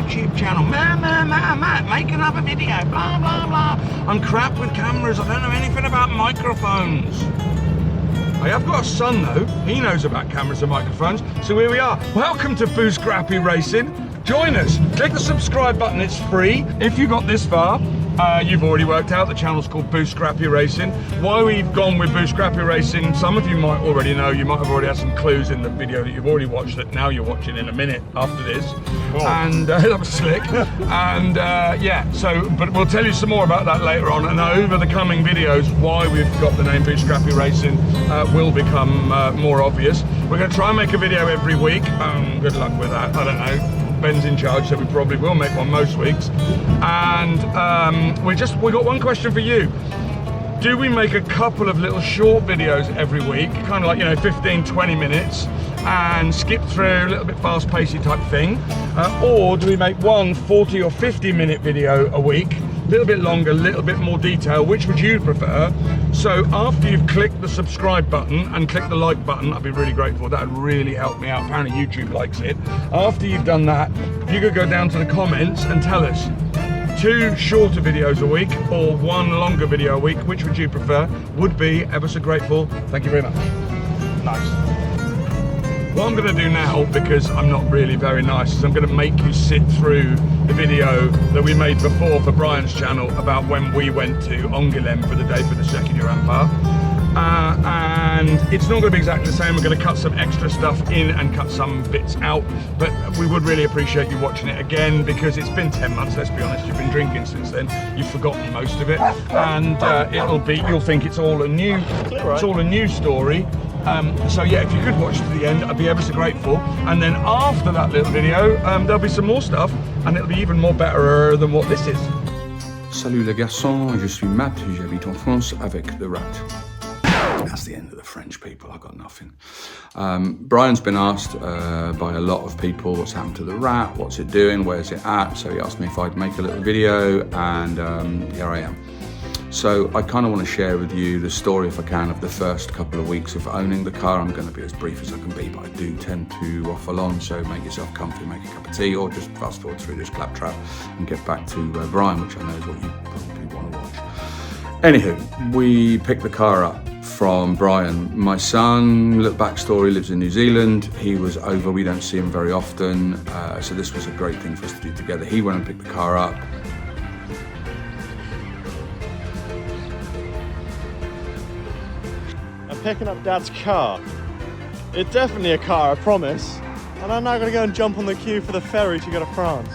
YouTube channel. Matt, make another video, blah, blah, blah. I'm crap with cameras, I don't know anything about microphones. I have got a son though, he knows about cameras and microphones, so here we are. Welcome to Buscrapi Racing. Join us, click the subscribe button, it's free. If you got this far, you've already worked out the channel's called Buscrapi Racing. Why we've gone with Buscrapi Racing, some of you might already know, you might have already had some clues in the video that you've already watched that now you're watching in a minute after this. Oh. And that was slick. And yeah, so, but we'll tell you some more about that later on, and over the coming videos why we've got the name Buscrapi Racing will become more obvious. We're going to try and make a video every week. Good luck with that, I don't know. Ben's in charge, so we probably will make one most weeks. And we got one question for you. Do we make a couple of little short videos every week, kind of like, you know, 15-20 minutes, and skip through a little bit fast-pacey type thing, or do we make one 40 or 50-minute video a week, a little bit longer, a little bit more detail? Which would you prefer? So after you've clicked the subscribe button and clicked the like button, I'd be really grateful. That would really help me out. Apparently YouTube likes it. After you've done that, you could go down to the comments and tell us 2 shorter videos a week or 1 longer video a week. Which would you prefer? Would be ever so grateful. Thank you very much. Nice. What I'm going to do now, because I'm not really very nice, is I'm going to make you sit through the video that we made before for Brian's channel about when we went to Angoulême for the day for the second year Empire. And it's not going to be exactly the same. We're going to cut some extra stuff in and cut some bits out, but we would really appreciate you watching it again, because it's been 10 months, let's be honest. You've been drinking since then, you've forgotten most of it, and you'll think it's all a new story. So yeah, if you could watch to the end, I'd be ever so grateful. And then after that little video, there'll be some more stuff, and it'll be even more better than what this is. Salut les garçons, je suis Matt, j'habite en France avec le rat. That's the end of the French people, I've got nothing. Brian's been asked by a lot of people what's happened to the rat, what's it doing, where's it at, so he asked me if I'd make a little video, and here I am. So I kind of want to share with you the story, if I can, of the first couple of weeks of owning the car. I'm going to be as brief as I can be, but I do tend to waffle on, so make yourself comfy, make a cup of tea, or just fast forward through this claptrap and get back to Brian, which I know is what you probably want to watch. Anywho, we picked the car up from Brian. My son, little backstory, lives in New Zealand. He was over, we don't see him very often, so this was a great thing for us to do together. He went and picked the car up. Picking up Dad's car. It's definitely a car, I promise. And I'm now going to go and jump on the queue for the ferry to go to France.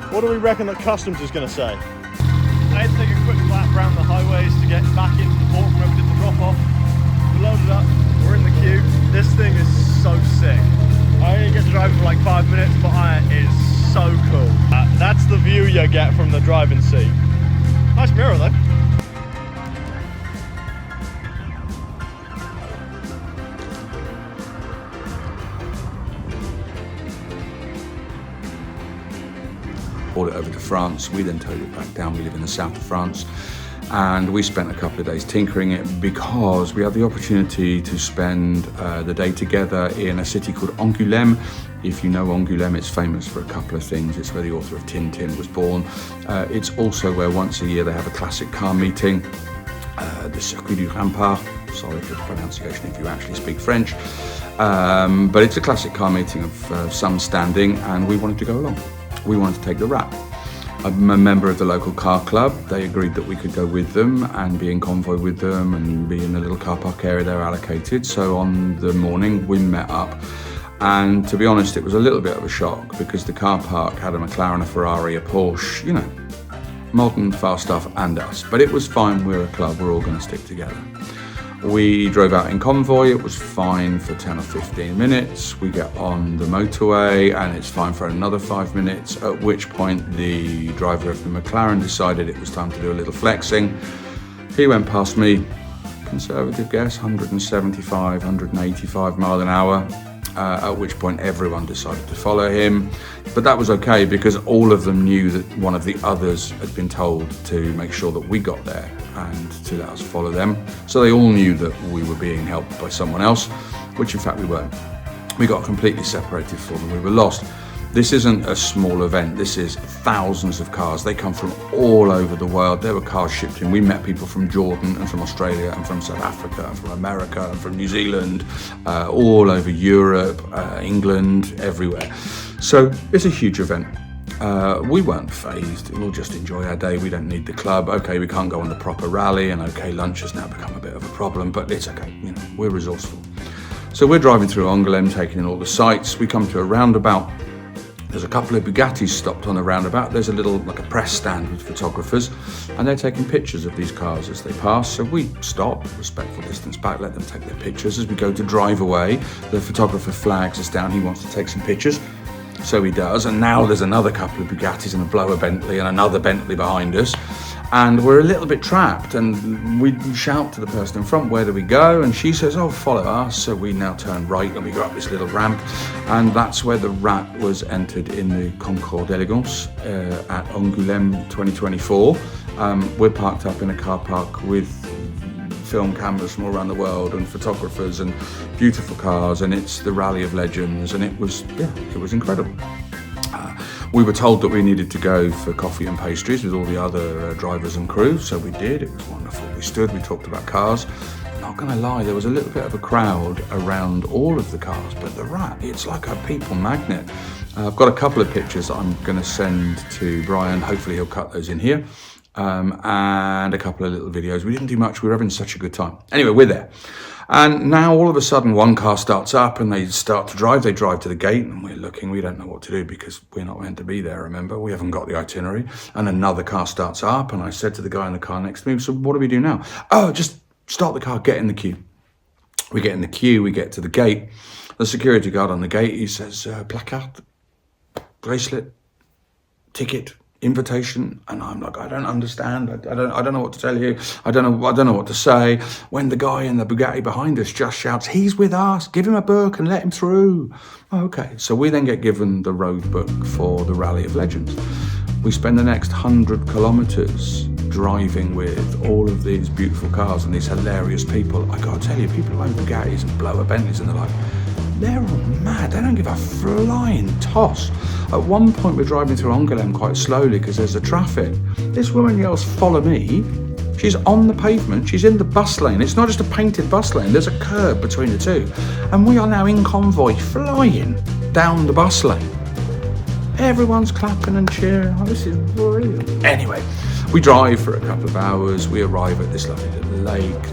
What do we reckon that customs is going to say? I had to take a quick lap around the highways to get back into the port where we did the drop off. We loaded up, we're in the queue. This thing is so sick. I only get to drive it for like 5 minutes, but it is so cool. That's the view you get from the driving seat. Nice mirror though. Brought it over to France. We then towed it back down. We live in the south of France, and we spent a couple of days tinkering it because we had the opportunity to spend the day together in a city called Angoulême. If you know Angoulême, it's famous for a couple of things. It's where the author of Tintin was born. It's also where once a year they have a classic car meeting, the Circuit du Rempart. Sorry for the pronunciation if you actually speak French. But it's a classic car meeting of some standing, and we wanted to go along. We wanted to take the rat. I'm a member of the local car club. They agreed that we could go with them and be in convoy with them and be in the little car park area they're allocated. So on the morning we met up, and to be honest, it was a little bit of a shock because the car park had a McLaren, a Ferrari, a Porsche, you know, modern, fast stuff, and us. But it was fine, we're a club, we're all going to stick together. We drove out in convoy, it was fine for 10 or 15 minutes. We get on the motorway and it's fine for another 5 minutes, at which point the driver of the McLaren decided it was time to do a little flexing. He went past me, conservative guess, 175, 185 mile an hour, at which point everyone decided to follow him. But that was okay because all of them knew that one of the others had been told to make sure that we got there and to let us follow them. So they all knew that we were being helped by someone else, which in fact we weren't. We got completely separated from them, we were lost. This isn't a small event. This is thousands of cars. They come from all over the world. There were cars shipped in. We met people from Jordan and from Australia and from South Africa and from America and from New Zealand, all over Europe, England, everywhere. So it's a huge event. We weren't phased. We'll just enjoy our day. We don't need the club. Okay, we can't go on the proper rally, and okay, lunch has now become a bit of a problem, but it's okay. You know, we're resourceful. So we're driving through Angoulême, taking in all the sights. We come to a roundabout. There's a couple of Bugattis stopped on the roundabout. There's a little, like a press stand with photographers, and they're taking pictures of these cars as they pass. So we stop, respectful distance back, let them take their pictures. As we go to drive away, the photographer flags us down. He wants to take some pictures. So he does, and now there's another couple of Bugattis and a blower Bentley and another Bentley behind us. And we're a little bit trapped, and we shout to the person in front, where do we go? And she says, oh, follow us. So we now turn right and we go up this little ramp, and that's where the Rat was entered in the Concours d'Elegance at Angoulême 2024. We're parked up in a car park with film cameras from all around the world and photographers and beautiful cars, and it's the Rally of Legends, and it was incredible. We were told that we needed to go for coffee and pastries with all the other drivers and crew, so we did. It was wonderful. We stood, we talked about cars. Not gonna lie, there was a little bit of a crowd around all of the cars, but the Rat, it's like a people magnet. I've got a couple of pictures that I'm gonna send to Brian. Hopefully he'll cut those in here. And a couple of little videos. We didn't do much, we were having such a good time. Anyway, we're there. And now all of a sudden one car starts up and they start to drive. They drive to the gate and we're looking, we don't know what to do because we're not meant to be there, remember? We haven't got the itinerary. And another car starts up and I said to the guy in the car next to me, so what do we do now? Oh, just start the car, get in the queue. We get in the queue, we get to the gate. The security guard on the gate, he says, placard, bracelet, ticket, invitation, and I'm like, I don't understand. I don't know what to tell you. I don't know what to say. When the guy in the Bugatti behind us just shouts, he's with us, give him a book and let him through. Okay, so we then get given the road book for the Rally of Legends. We spend the next 100 kilometers driving with all of these beautiful cars and these hilarious people. I gotta tell you, people who own Bugattis and blower Bentleys and they're like, they're all mad. They don't give a flying toss. At one point, we're driving through Angoulême quite slowly because there's the traffic. This woman yells, follow me. She's on the pavement. She's in the bus lane. It's not just a painted bus lane. There's a curb between the two. And we are now in convoy flying down the bus lane. Everyone's clapping and cheering. Oh, this is brilliant. Anyway, we drive for a couple of hours. We arrive at this lovely little lake.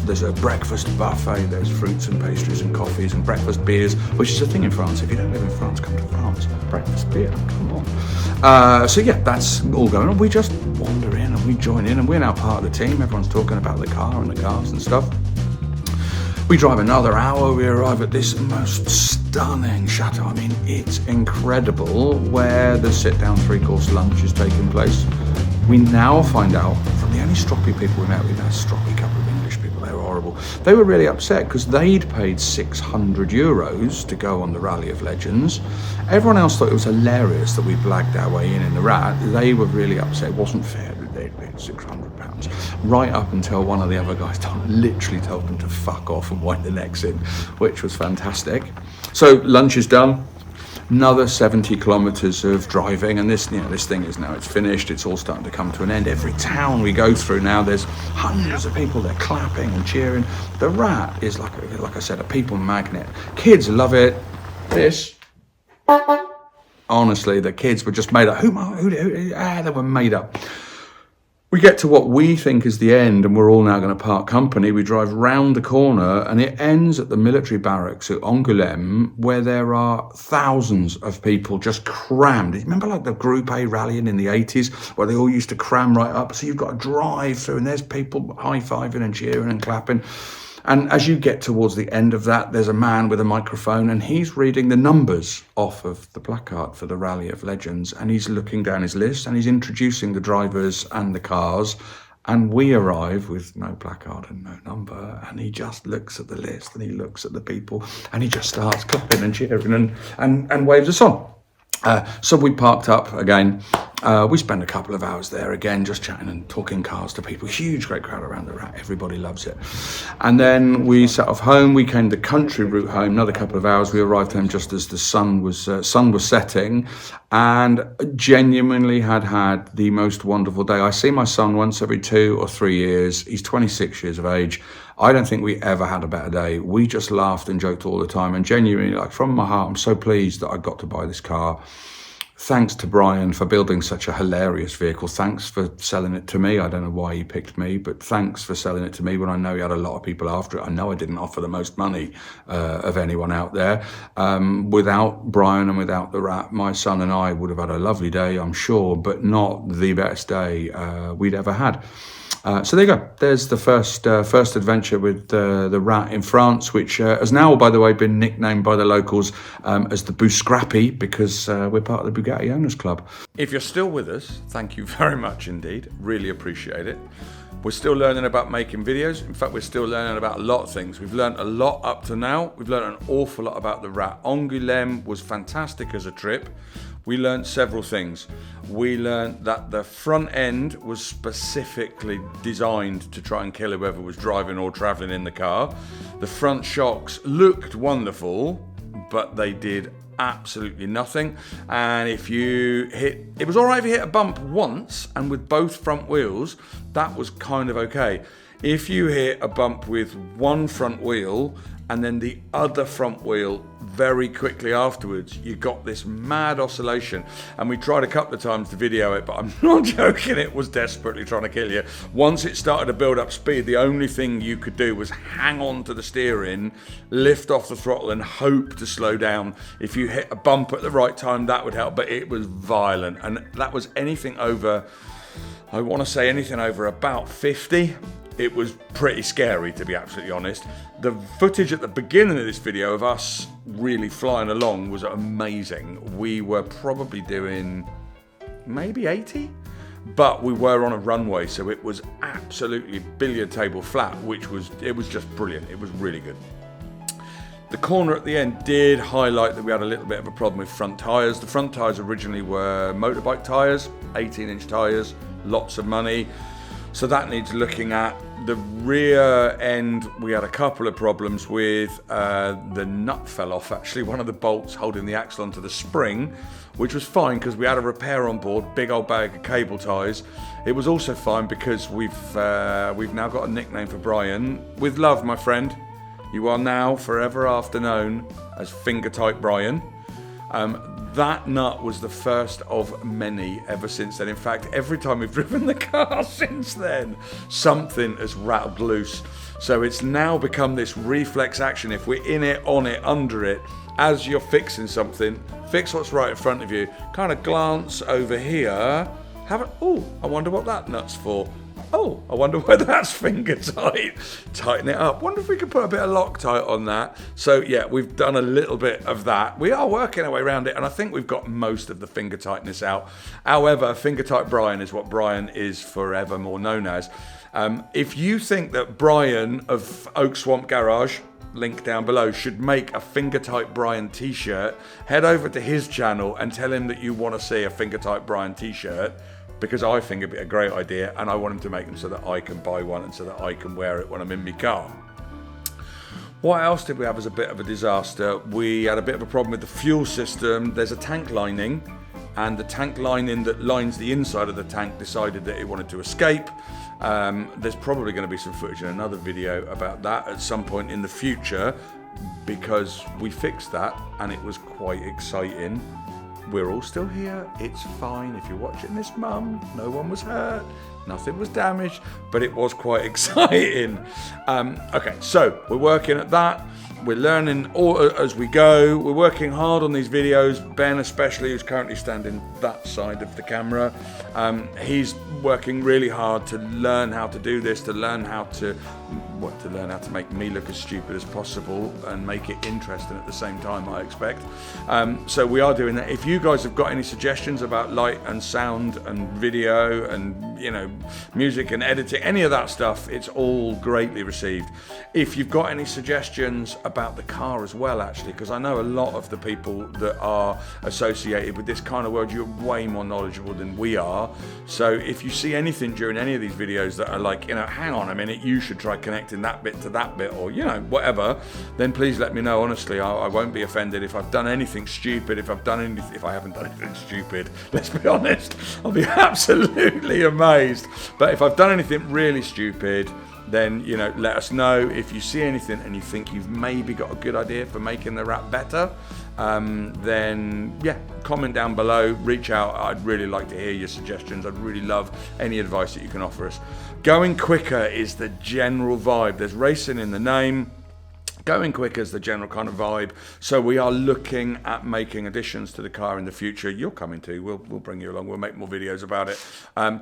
There's a breakfast buffet. There's fruits and pastries and coffees and breakfast beers, which is a thing in France. If you don't live in France, come to France. Breakfast beer, come on. So yeah, that's all going on. We just wander in and we join in and we're now part of the team. Everyone's talking about the car and the cars and stuff. We drive another hour, we arrive at this most stunning chateau. I mean, it's incredible, where the sit-down three-course lunch is taking place. We now find out from the only stroppy people we met, we've had a stroppy couple of English people, they were horrible. They were really upset because they'd paid €600 to go on the Rally of Legends. Everyone else thought it was hilarious that we blagged our way in the Rat. They were really upset, it wasn't fair that they'd paid £600. Right up until one of the other guys literally told them to fuck off and wind the necks in, which was fantastic. So lunch is done. Another 70 kilometers of driving, and this thing is now, it's finished. It's all starting to come to an end. Every town we go through now, there's hundreds of people there clapping and cheering. The Rat is like I said, a people magnet. Kids love it. This, honestly, the kids were just made up. They were made up. We get to what we think is the end, and we're all now going to part company. We drive round the corner, and it ends at the military barracks at Angoulême, where there are thousands of people just crammed. Remember like the Group A rallying in the 80s, where they all used to cram right up? So you've got to drive through, and there's people high-fiving and cheering and clapping. And as you get towards the end of that, there's a man with a microphone and he's reading the numbers off of the placard for the Rally of Legends, and he's looking down his list and he's introducing the drivers and the cars, and we arrive with no placard and no number, and he just looks at the list and he looks at the people and he just starts clapping and cheering and waves us on. So we parked up again We spend a couple of hours there again, just chatting and talking cars to people. Huge, great crowd around the Rat. Everybody loves it. And then we set off home. We came the country route home. Another couple of hours. We arrived home just as the sun was setting, and genuinely had the most wonderful day. I see my son once every 2 or 3 years. He's 26 years of age. I don't think we ever had a better day. We just laughed and joked all the time, and genuinely, like from my heart, I'm so pleased that I got to buy this car. Thanks to Brian for building such a hilarious vehicle. Thanks for selling it to me. I don't know why he picked me, but thanks for selling it to me when I know he had a lot of people after it. I know I didn't offer the most money of anyone out there. Without Brian and without the Rat, my son and I would have had a lovely day, I'm sure, but not the best day we'd ever had. So there you go. There's the first adventure with the Rat in France, which has now, by the way, been nicknamed by the locals as the Buscrapi, because we're part of the Bugatti Owners Club. If you're still with us, thank you very much indeed. Really appreciate it. We're still learning about making videos. In fact, we're still learning about a lot of things. We've learned a lot up to now. We've learned an awful lot about the Rat. Angoulême was fantastic as a trip. We learned several things. We learned that the front end was specifically designed to try and kill whoever was driving or traveling in the car. The front shocks looked wonderful, but they did absolutely nothing. And if you hit, it was all right if you hit a bump once, and with both front wheels, that was kind of okay. If you hit a bump with one front wheel and then the other front wheel very quickly afterwards, you got this mad oscillation. And we tried a couple of times to video it, but I'm not joking, it was desperately trying to kill you. Once it started to build up speed, the only thing you could do was hang on to the steering, lift off the throttle and hope to slow down. If you hit a bump at the right time, that would help, but it was violent. And that was anything over, I want to say anything over about 50. It was pretty scary, to be absolutely honest. The footage at the beginning of this video of us really flying along was amazing. We were probably doing maybe 80, but we were on a runway, so it was absolutely billiard table flat, it was just brilliant. It was really good. The corner at the end did highlight that we had a little bit of a problem with front tyres. The front tyres originally were motorbike tyres, 18-inch tyres, lots of money. So that needs looking at. The rear end, we had a couple of problems with. The nut fell off, actually, one of the bolts holding the axle onto the spring, which was fine because we had a repair on board, big old bag of cable ties. It was also fine because we've now got a nickname for Brian. With love, my friend. You are now forever after known as Finger Tight Brian. That nut was the first of many ever since then. In fact, every time we've driven the car since then, something has rattled loose. So it's now become this reflex action. If we're in it, on it, under it, as you're fixing something, fix what's right in front of you, kind of glance over here, oh, I wonder what that nut's for. Oh, I wonder whether that's finger tight. Tighten it up. Wonder if we could put a bit of Loctite on that. So yeah, we've done a little bit of that. We are working our way around it, and I think we've got most of the finger tightness out. However, Finger Tight Brian is what Brian is forevermore known as. If you think that Brian of Oak Swamp Garage, link down below, should make a Finger Tight Brian t-shirt, head over to his channel and tell him that you want to see a Finger Tight Brian t-shirt, because I think it'd be a great idea, and I want him to make them so that I can buy one and so that I can wear it when I'm in my car. What else did we have as a bit of a disaster? We had a bit of a problem with the fuel system. There's a tank lining, and the tank lining that lines the inside of the tank decided that it wanted to escape. There's probably going to be some footage in another video about that at some point in the future, because we fixed that and it was quite exciting. We're all still here, it's fine. If you're watching this, Mum, no one was hurt, nothing was damaged, but it was quite exciting. Okay, so we're working at that. We're learning all as we go. We're working hard on these videos. Ben especially, who's currently standing that side of the camera, he's working really hard to learn how to do this, to learn how to to learn how to make me look as stupid as possible and make it interesting at the same time, I expect. So we are doing that. If you guys have got any suggestions about light and sound and video and, you know, music and editing, any of that stuff, it's all greatly received. If you've got any suggestions about the car as well, actually, because I know a lot of the people that are associated with this kind of world, you're way more knowledgeable than we are. So if you see anything during any of these videos that are like, you know, hang on a minute, you should try connecting that bit to that bit, or, you know, whatever, then please let me know. Honestly, I won't be offended if I've done anything stupid. If I haven't done anything stupid, let's be honest, I'll be absolutely amazed. But if I've done anything really stupid, then, you know, let us know. If you see anything and you think you've maybe got a good idea for making the rap better, then yeah, comment down below, reach out. I'd really like to hear your suggestions. I'd really love any advice that you can offer us. Going quicker is the general vibe. There's racing in the name. Going quicker is the general kind of vibe. So we are looking at making additions to the car in the future. You're coming too. We'll bring you along. We'll make more videos about it,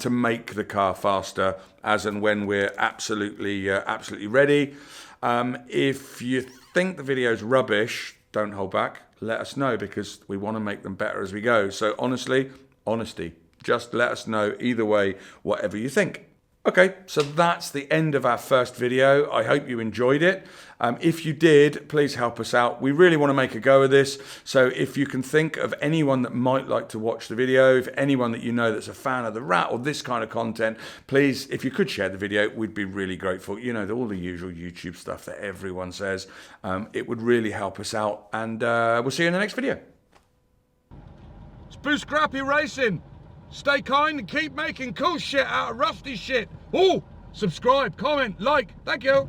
to make the car faster as and when we're absolutely ready. If you think the video's rubbish, don't hold back. Let us know, because we want to make them better as we go. So honestly, honesty. Just let us know either way, whatever you think. Okay, so that's the end of our first video. I hope you enjoyed it. If you did, please help us out. We really want to make a go of this. So if you can think of anyone that might like to watch the video, if anyone that you know that's a fan of the rat or this kind of content, please, if you could share the video, we'd be really grateful. You know, all the usual YouTube stuff that everyone says. It would really help us out. And we'll see you in the next video. It's Buscrapi Racing. Stay kind and keep making cool shit out of rusty shit. Oh, subscribe, comment, like. Thank you.